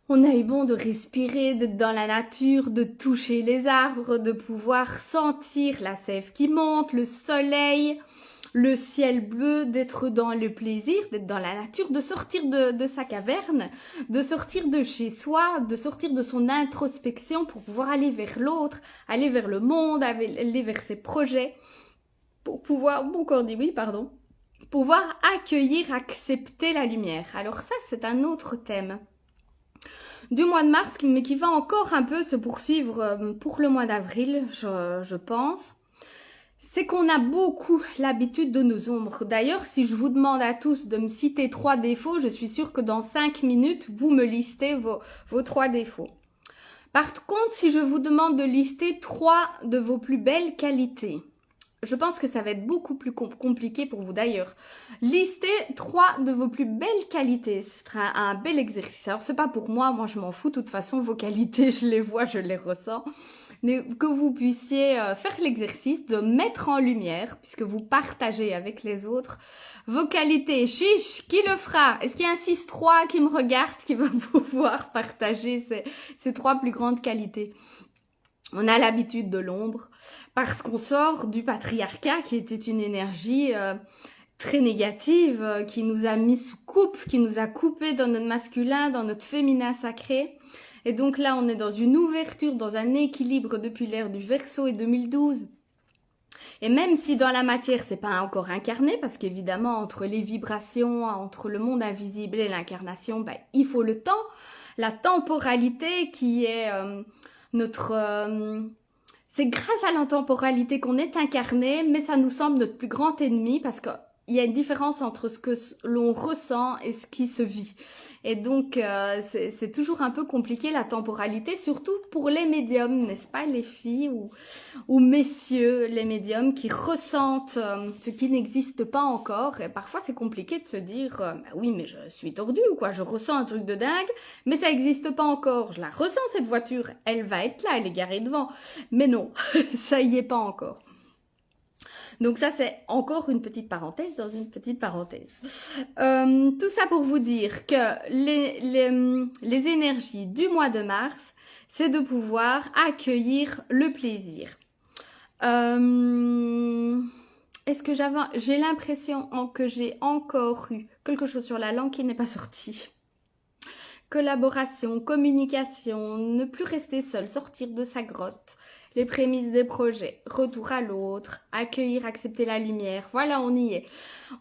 On a eu bon de respirer, d'être dans la nature, de toucher les arbres, de pouvoir sentir la sève qui monte, le soleil, le ciel bleu, d'être dans le plaisir, d'être dans la nature, de sortir de sa caverne, de sortir de chez soi, de sortir de son introspection pour pouvoir aller vers l'autre, aller vers le monde, aller vers ses projets, pour pouvoir, mon corps dit oui, pardon, pouvoir accueillir, accepter la lumière. Alors ça, c'est un autre thème du mois de mars, mais qui va encore un peu se poursuivre pour le mois d'avril, je pense. C'est qu'on a beaucoup l'habitude de nos ombres. D'ailleurs, si je vous demande à tous de me citer 3 défauts, je suis sûre que dans 5 minutes, vous me listez vos 3 défauts. Par contre, si je vous demande de lister 3 de vos plus belles qualités, je pense que ça va être beaucoup plus compliqué pour vous d'ailleurs. Listez 3 de vos plus belles qualités. Ce sera un bel exercice. Alors, c'est pas pour moi je m'en fous. De toute façon, vos qualités, je les vois, je les ressens. Mais que vous puissiez faire l'exercice de mettre en lumière, puisque vous partagez avec les autres, vos qualités. Chiche, qui le fera? Est-ce qu'il y a un 6-3 qui me regarde, qui va pouvoir partager ces 3 plus grandes qualités? On a l'habitude de l'ombre parce qu'on sort du patriarcat qui était une énergie très négative, qui nous a mis sous coupe, qui nous a coupé dans notre masculin, dans notre féminin sacré. Et donc là, on est dans une ouverture, dans un équilibre depuis l'ère du Verseau et 2012. Et même si dans la matière, c'est pas encore incarné, parce qu'évidemment, entre les vibrations, entre le monde invisible et l'incarnation, il faut le temps, la temporalité qui est c'est grâce à l'intemporalité qu'on est incarné, mais ça nous semble notre plus grand ennemi parce qu'il il y a une différence entre ce que l'on ressent et ce qui se vit. Et donc, c'est toujours un peu compliqué la temporalité, surtout pour les médiums, n'est-ce pas, les filles ou messieurs, les médiums qui ressentent ce qui n'existe pas encore. Et parfois, c'est compliqué de se dire, bah oui, mais je suis tordue ou quoi, je ressens un truc de dingue, mais ça n'existe pas encore. Je la ressens, cette voiture, elle va être là, elle est garée devant. Mais non, ça y est pas encore. Donc ça, c'est encore une petite parenthèse dans une petite parenthèse. Tout ça pour vous dire que les énergies du mois de mars, c'est de pouvoir accueillir le plaisir. Est-ce que j'ai l'impression que j'ai encore eu quelque chose sur la langue qui n'est pas sorti? Collaboration, communication, ne plus rester seul, sortir de sa grotte. Les prémices des projets, retour à l'autre, accueillir, accepter la lumière. Voilà, on y est.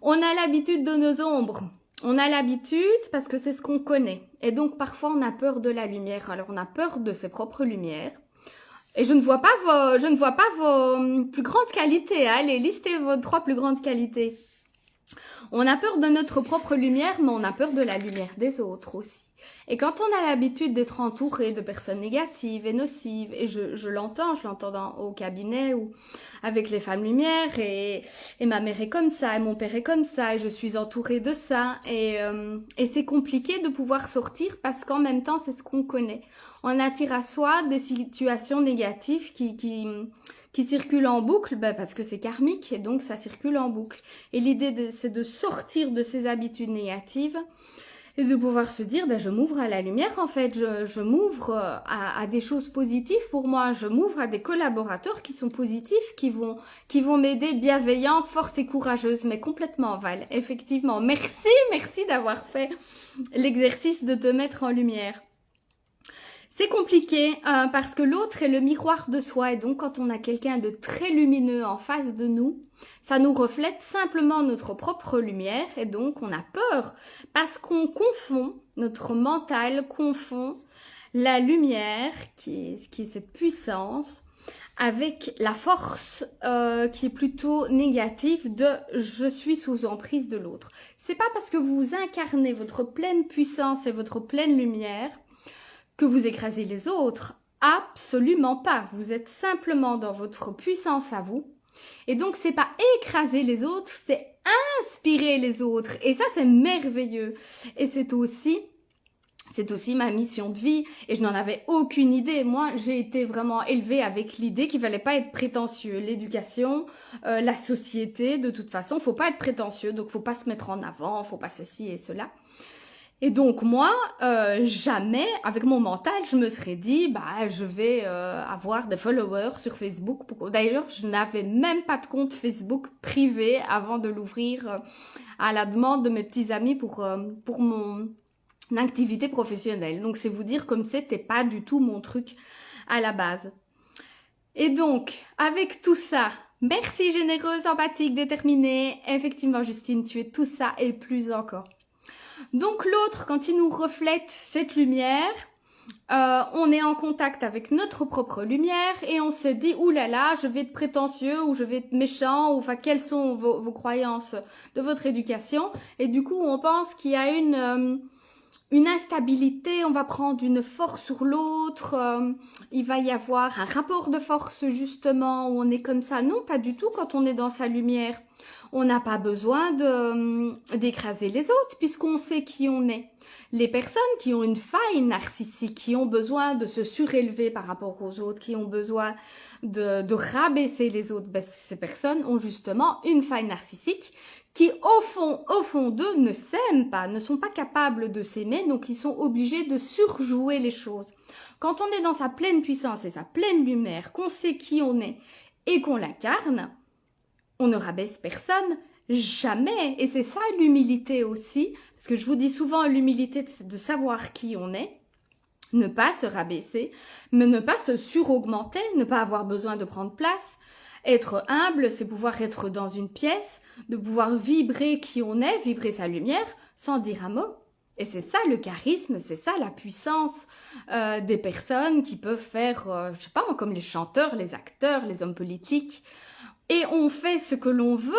On a l'habitude de nos ombres. On a l'habitude parce que c'est ce qu'on connaît. Et donc, parfois, on a peur de la lumière. Alors, on a peur de ses propres lumières. Et je ne vois pas vos plus grandes qualités. Allez, listez vos 3 plus grandes qualités. On a peur de notre propre lumière, mais on a peur de la lumière des autres aussi. Et quand on a l'habitude d'être entouré de personnes négatives et nocives, et je l'entends au cabinet ou avec les femmes lumière, et ma mère est comme ça, et mon père est comme ça, et je suis entourée de ça, et c'est compliqué de pouvoir sortir parce qu'en même temps, c'est ce qu'on connaît. On attire à soi des situations négatives qui circulent en boucle, parce que c'est karmique, et donc ça circule en boucle. Et l'idée, c'est de sortir de ces habitudes négatives, et de pouvoir se dire, je m'ouvre à la lumière en fait, je m'ouvre à des choses positives pour moi, je m'ouvre à des collaborateurs qui sont positifs, qui vont m'aider, bienveillante, forte et courageuse, mais complètement Val, effectivement. Merci d'avoir fait l'exercice de te mettre en lumière. C'est compliqué parce que l'autre est le miroir de soi et donc quand on a quelqu'un de très lumineux en face de nous, ça nous reflète simplement notre propre lumière et donc on a peur parce qu'on confond, notre mental confond la lumière qui est cette puissance avec la force qui est plutôt négative de je suis sous emprise de l'autre. C'est pas parce que vous incarnez votre pleine puissance et votre pleine lumière que vous écrasez les autres. Absolument pas. Vous êtes simplement dans votre puissance à vous. Et donc, c'est pas écraser les autres, c'est inspirer les autres. Et ça, c'est merveilleux. Et c'est aussi ma mission de vie. Et je n'en avais aucune idée. Moi, j'ai été vraiment élevée avec l'idée qu'il fallait pas être prétentieux. L'éducation, la société, de toute façon, faut pas être prétentieux. Donc, faut pas se mettre en avant, faut pas ceci et cela. Et donc moi, jamais, avec mon mental, je me serais dit, je vais avoir des followers sur Facebook. D'ailleurs, je n'avais même pas de compte Facebook privé avant de l'ouvrir à la demande de mes petits amis pour mon activité professionnelle. Donc c'est vous dire comme c'était pas du tout mon truc à la base. Et donc, avec tout ça, merci généreuse, empathique, déterminée. Effectivement, Justine, tu es tout ça et plus encore. Donc l'autre, quand il nous reflète cette lumière, on est en contact avec notre propre lumière et on se dit, oulala, je vais être prétentieux ou je vais être méchant, ou enfin, quelles sont vos croyances de votre éducation. Et du coup, on pense qu'il y a une instabilité, on va prendre une force sur l'autre, il va y avoir un rapport de force justement où on est comme ça. Non, pas du tout quand on est dans sa lumière. On n'a pas besoin d'écraser les autres puisqu'on sait qui on est. Les personnes qui ont une faille narcissique, qui ont besoin de se surélever par rapport aux autres, qui ont besoin de rabaisser les autres, ces personnes ont justement une faille narcissique qui au fond d'eux ne s'aiment pas, ne sont pas capables de s'aimer, donc ils sont obligés de surjouer les choses. Quand on est dans sa pleine puissance et sa pleine lumière, qu'on sait qui on est et qu'on l'incarne, on ne rabaisse personne, jamais. Et c'est ça l'humilité aussi, parce que je vous dis souvent l'humilité de savoir qui on est, ne pas se rabaisser, mais ne pas se suraugmenter, ne pas avoir besoin de prendre place. Être humble, c'est pouvoir être dans une pièce, de pouvoir vibrer qui on est, vibrer sa lumière, sans dire un mot. Et c'est ça le charisme, c'est ça la puissance des personnes qui peuvent faire, je sais pas, comme les chanteurs, les acteurs, les hommes politiques. Et on fait ce que l'on veut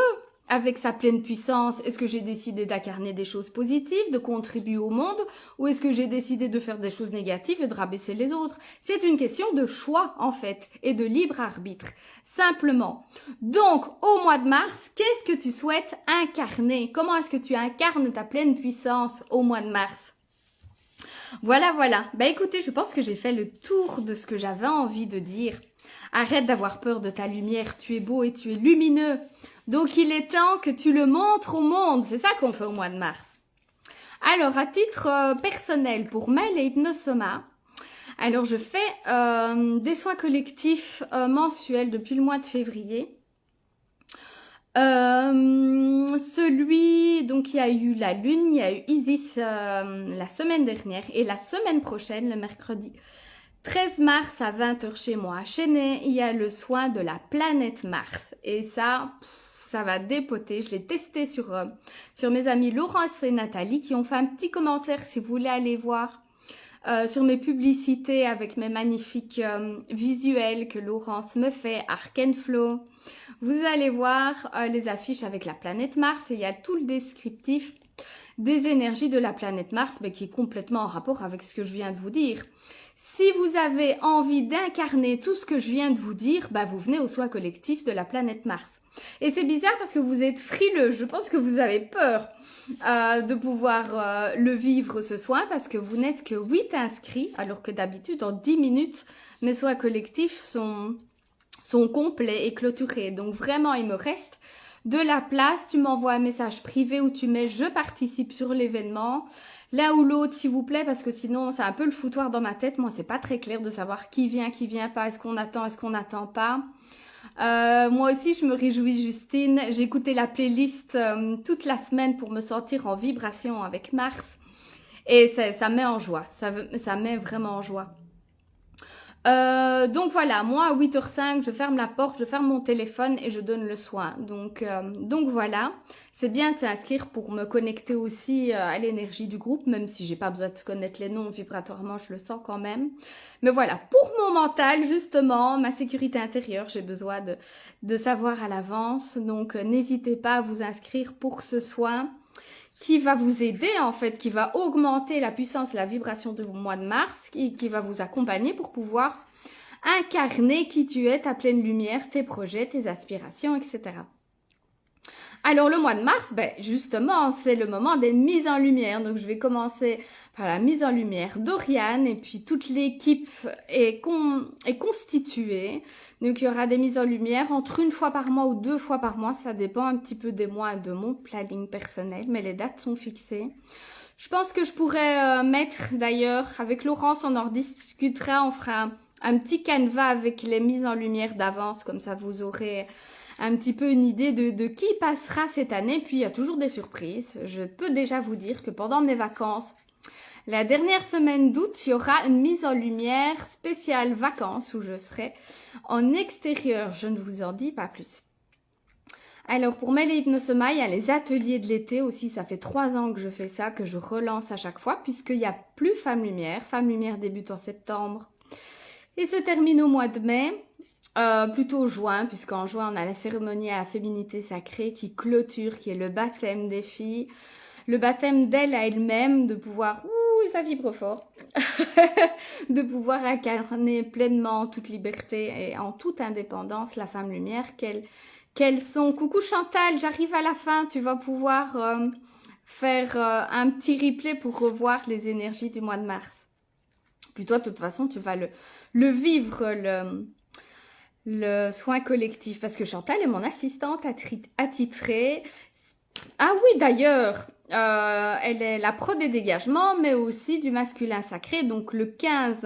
avec sa pleine puissance, est-ce que j'ai décidé d'incarner des choses positives, de contribuer au monde, ou est-ce que j'ai décidé de faire des choses négatives et de rabaisser les autres? C'est une question de choix, en fait, et de libre arbitre, simplement. Donc, au mois de mars, qu'est-ce que tu souhaites incarner? Comment est-ce que tu incarnes ta pleine puissance au mois de mars? Voilà. Bah écoutez, je pense que j'ai fait le tour de ce que j'avais envie de dire. Arrête d'avoir peur de ta lumière, tu es beau et tu es lumineux. Donc il est temps que tu le montres au monde. C'est ça qu'on fait au mois de mars. Alors, à titre personnel, pour Mel et Hypnosoma, alors je fais des soins collectifs mensuels depuis le mois de février. Donc il y a eu la lune, il y a eu Isis la semaine dernière et la semaine prochaine, le mercredi 13 mars à 20h chez moi à Chennai, il y a le soin de la planète Mars. Et ça va dépoter. Je l'ai testé sur mes amis Laurence et Nathalie qui ont fait un petit commentaire si vous voulez aller voir sur mes publicités avec mes magnifiques visuels que Laurence me fait, Arc and Flow. Vous allez voir les affiches avec la planète Mars et il y a tout le descriptif des énergies de la planète Mars, mais qui est complètement en rapport avec ce que je viens de vous dire. Si vous avez envie d'incarner tout ce que je viens de vous dire, bah vous venez au soin collectif de la planète Mars. Et c'est bizarre parce que vous êtes frileux. Je pense que vous avez peur de pouvoir le vivre ce soin parce que vous n'êtes que 8 inscrits, alors que d'habitude, en 10 minutes, mes soins collectifs sont complets et clôturés. Donc vraiment, il me reste de la place. Tu m'envoies un message privé où tu mets « Je participe sur l'événement ». L'un ou l'autre, s'il vous plaît, parce que sinon, c'est un peu le foutoir dans ma tête. Moi, c'est pas très clair de savoir qui vient pas. Est-ce qu'on n'attend pas. Moi aussi, je me réjouis, Justine. J'ai écouté la playlist toute la semaine pour me sentir en vibration avec Mars. Et ça met en joie. Ça met vraiment en joie. Donc voilà, moi à 8h05, je ferme la porte, je ferme mon téléphone et je donne le soin. Donc voilà, c'est bien de s'inscrire pour me connecter aussi à l'énergie du groupe, même si j'ai pas besoin de connaître les noms vibratoirement, je le sens quand même. Mais voilà, pour mon mental, justement, ma sécurité intérieure, j'ai besoin de savoir à l'avance. Donc n'hésitez pas à vous inscrire pour ce soin qui va vous aider en fait, qui va augmenter la puissance et la vibration du mois de mars, qui va vous accompagner pour pouvoir incarner qui tu es, ta pleine lumière, tes projets, tes aspirations, etc. Alors le mois de mars, justement, c'est le moment des mises en lumière. Donc je vais commencer par la mise en lumière d'Oriane et puis toute l'équipe est constituée. Donc il y aura des mises en lumière entre 1 fois par mois ou 2 fois par mois. Ça dépend un petit peu des mois et de mon planning personnel, mais les dates sont fixées. Je pense que je pourrais mettre d'ailleurs, avec Laurence, on en discutera, on fera un petit canevas avec les mises en lumière d'avance, comme ça vous aurez un petit peu une idée de qui passera cette année. Puis il y a toujours des surprises. Je peux déjà vous dire que pendant mes vacances, la dernière semaine d'août, il y aura une mise en lumière spéciale vacances où je serai en extérieur. Je ne vous en dis pas plus. Alors pour Mel et Hypnosoma, il y a les ateliers de l'été aussi. Ça fait 3 ans que je fais ça, que je relance à chaque fois, puisqu'il n'y a plus Femme Lumière. Femme Lumière débute en septembre et se termine au mois de mai. Plutôt juin, puisqu'en juin, on a la cérémonie à la féminité sacrée qui clôture, qui est le baptême des filles. Le baptême d'elle à elle-même, de pouvoir, ça vibre fort, de pouvoir incarner pleinement en toute liberté et en toute indépendance la femme lumière qu'elles sont. Coucou Chantal, j'arrive à la fin, tu vas pouvoir faire un petit replay pour revoir les énergies du mois de mars. Puis toi, de toute façon, tu vas le vivre, le soin collectif, parce que Chantal est mon assistante attitrée. Ah oui, d'ailleurs, elle est la pro des dégagements, mais aussi du masculin sacré. Donc le 15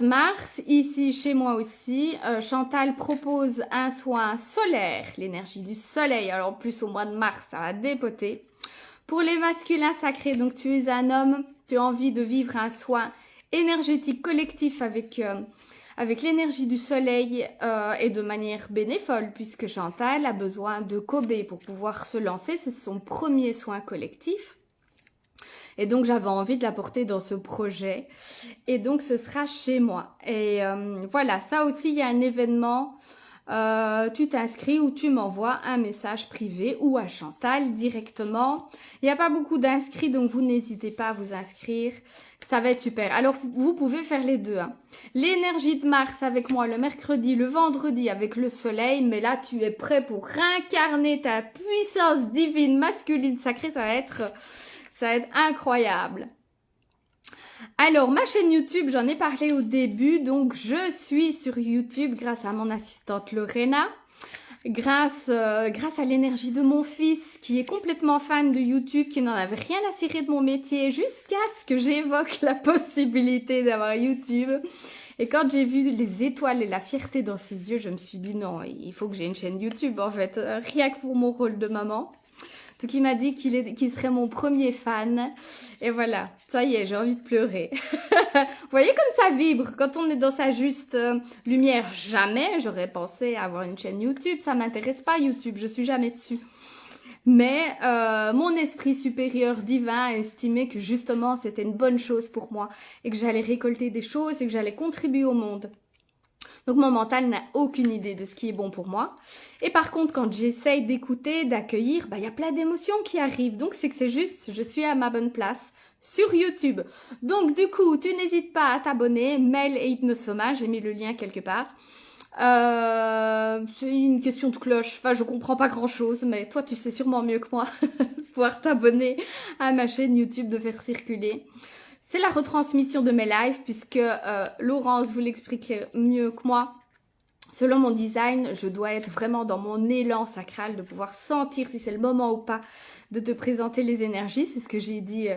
mars, ici chez moi aussi, Chantal propose un soin solaire, l'énergie du soleil. Alors en plus au mois de mars, ça va dépoter. Pour les masculins sacrés, donc tu es un homme, tu as envie de vivre un soin énergétique collectif avec l'énergie du soleil et de manière bénévole, puisque Chantal a besoin de Kobe pour pouvoir se lancer. C'est son premier soin collectif. Et donc, j'avais envie de l'apporter dans ce projet. Et donc, ce sera chez moi. Et voilà, ça aussi, il y a un événement tu t'inscris ou tu m'envoies un message privé ou à Chantal directement. Il n'y a pas beaucoup d'inscrits, donc vous n'hésitez pas à vous inscrire. Ça va être super. Alors, vous pouvez faire les deux. Hein. L'énergie de Mars avec moi le mercredi, le vendredi avec le soleil. Mais là, tu es prêt pour incarner ta puissance divine masculine sacrée. Ça va être incroyable. Alors, ma chaîne YouTube, j'en ai parlé au début. Donc, je suis sur YouTube grâce à mon assistante Lorena. Grâce à l'énergie de mon fils qui est complètement fan de YouTube, qui n'en avait rien à cirer de mon métier, jusqu'à ce que j'évoque la possibilité d'avoir YouTube. Et quand j'ai vu les étoiles et la fierté dans ses yeux, je me suis dit non, il faut que j'ai une chaîne YouTube en fait, rien que pour mon rôle de maman. Donc il m'a dit qu'il serait mon premier fan. Et voilà, ça y est, j'ai envie de pleurer. Vous voyez comme ça vibre quand on est dans sa juste lumière. Jamais j'aurais pensé avoir une chaîne YouTube. Ça m'intéresse pas YouTube, je suis jamais dessus. Mais mon esprit supérieur divin a estimé que justement c'était une bonne chose pour moi. Et que j'allais récolter des choses et que j'allais contribuer au monde. Donc mon mental n'a aucune idée de ce qui est bon pour moi. Et par contre, quand j'essaye d'écouter, d'accueillir, il y a plein d'émotions qui arrivent. Donc c'est juste, je suis à ma bonne place sur YouTube. Donc du coup, tu n'hésites pas à t'abonner, Mel et Hypnosoma, j'ai mis le lien quelque part. C'est une question de cloche, enfin je comprends pas grand chose, mais toi tu sais sûrement mieux que moi pouvoir t'abonner à ma chaîne YouTube, de faire circuler. C'est la retransmission de mes lives puisque Laurence vous l'explique mieux que moi. Selon mon design, je dois être vraiment dans mon élan sacral, de pouvoir sentir si c'est le moment ou pas de te présenter les énergies. C'est ce que j'ai dit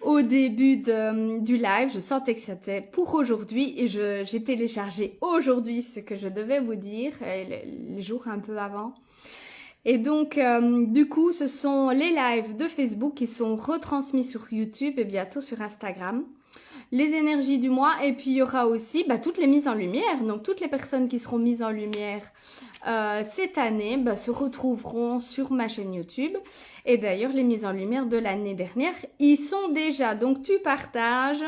au début du live. Je sentais que c'était pour aujourd'hui et j'ai téléchargé aujourd'hui ce que je devais vous dire les jours un peu avant. Et donc, du coup, ce sont les lives de Facebook qui sont retransmis sur YouTube et bientôt sur Instagram. Les énergies du mois, et puis il y aura aussi toutes les mises en lumière. Donc, toutes les personnes qui seront mises en lumière cette année se retrouveront sur ma chaîne YouTube. Et d'ailleurs, les mises en lumière de l'année dernière, y sont déjà. Donc, tu partages,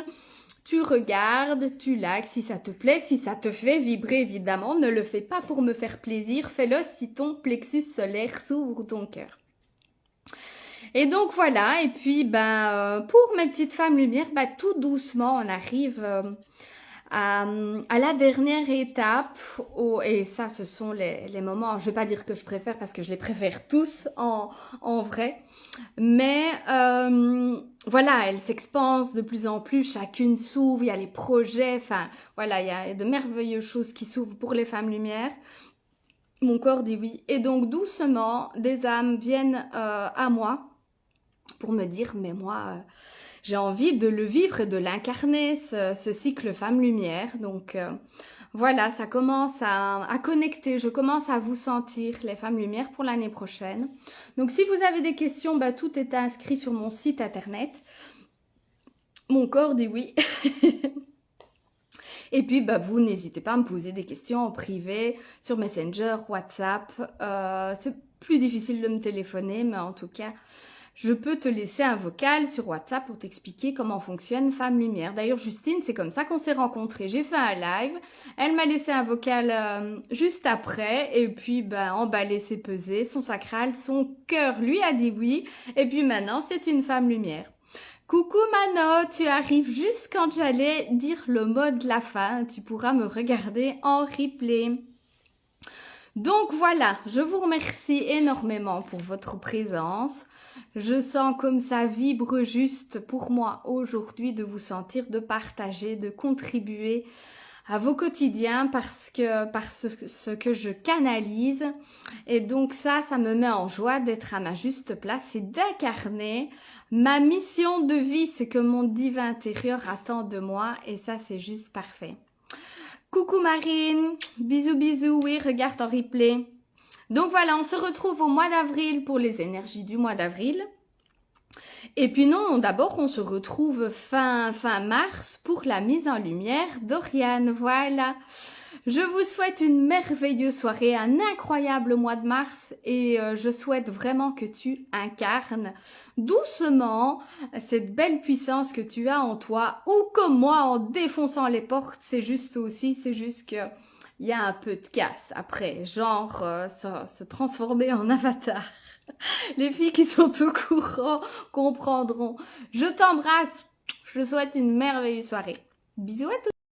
tu regardes, tu likes si ça te plaît, si ça te fait vibrer évidemment. Ne le fais pas pour me faire plaisir, fais-le si ton plexus solaire s'ouvre ton cœur. Et donc voilà, et puis pour mes petites femmes lumière, tout doucement on arrive à la dernière étape. Et ça ce sont les moments, je vais pas dire que je préfère parce que je les préfère tous en vrai. Mais voilà, elles s'expansent de plus en plus, chacune s'ouvre, il y a les projets, enfin voilà, il y a de merveilleuses choses qui s'ouvrent pour les femmes lumière. Mon corps dit oui. Et donc doucement, des âmes viennent à moi pour me dire, mais moi, j'ai envie de le vivre et de l'incarner, ce cycle femme-lumière. Donc voilà, ça commence à connecter, je commence à vous sentir, les femmes lumière, pour l'année prochaine. Donc si vous avez des questions, tout est inscrit sur mon site internet. Mon corps dit oui. Et puis, vous n'hésitez pas à me poser des questions en privé, sur Messenger, WhatsApp. C'est plus difficile de me téléphoner, mais en tout cas, je peux te laisser un vocal sur WhatsApp pour t'expliquer comment fonctionne Femme Lumière. D'ailleurs, Justine, c'est comme ça qu'on s'est rencontrés. J'ai fait un live, elle m'a laissé un vocal juste après, et puis emballé, c'est pesé, son sacral, son cœur lui a dit oui, et puis maintenant, c'est une Femme Lumière. Coucou Mano, tu arrives juste quand j'allais dire le mot de la fin, tu pourras me regarder en replay. Donc voilà, je vous remercie énormément pour votre présence. Je sens comme ça vibre juste pour moi aujourd'hui de vous sentir, de partager, de contribuer à vos quotidiens par ce que je canalise. Et donc ça me met en joie d'être à ma juste place et d'incarner ma mission de vie, ce que mon divin intérieur attend de moi. Et ça, c'est juste parfait. Coucou Marine, bisous bisous, oui, regarde en replay. Donc voilà, on se retrouve au mois d'avril pour les énergies du mois d'avril. Et puis non, d'abord on se retrouve fin mars pour la mise en lumière d'Oriane, voilà. Je vous souhaite une merveilleuse soirée, un incroyable mois de mars et je souhaite vraiment que tu incarnes doucement cette belle puissance que tu as en toi ou comme moi en défonçant les portes, c'est juste que il il y a un peu de casse après, genre se transformer en avatar. Les filles qui sont au courant comprendront. Je t'embrasse. Je te souhaite une merveilleuse soirée. Bisous à tous.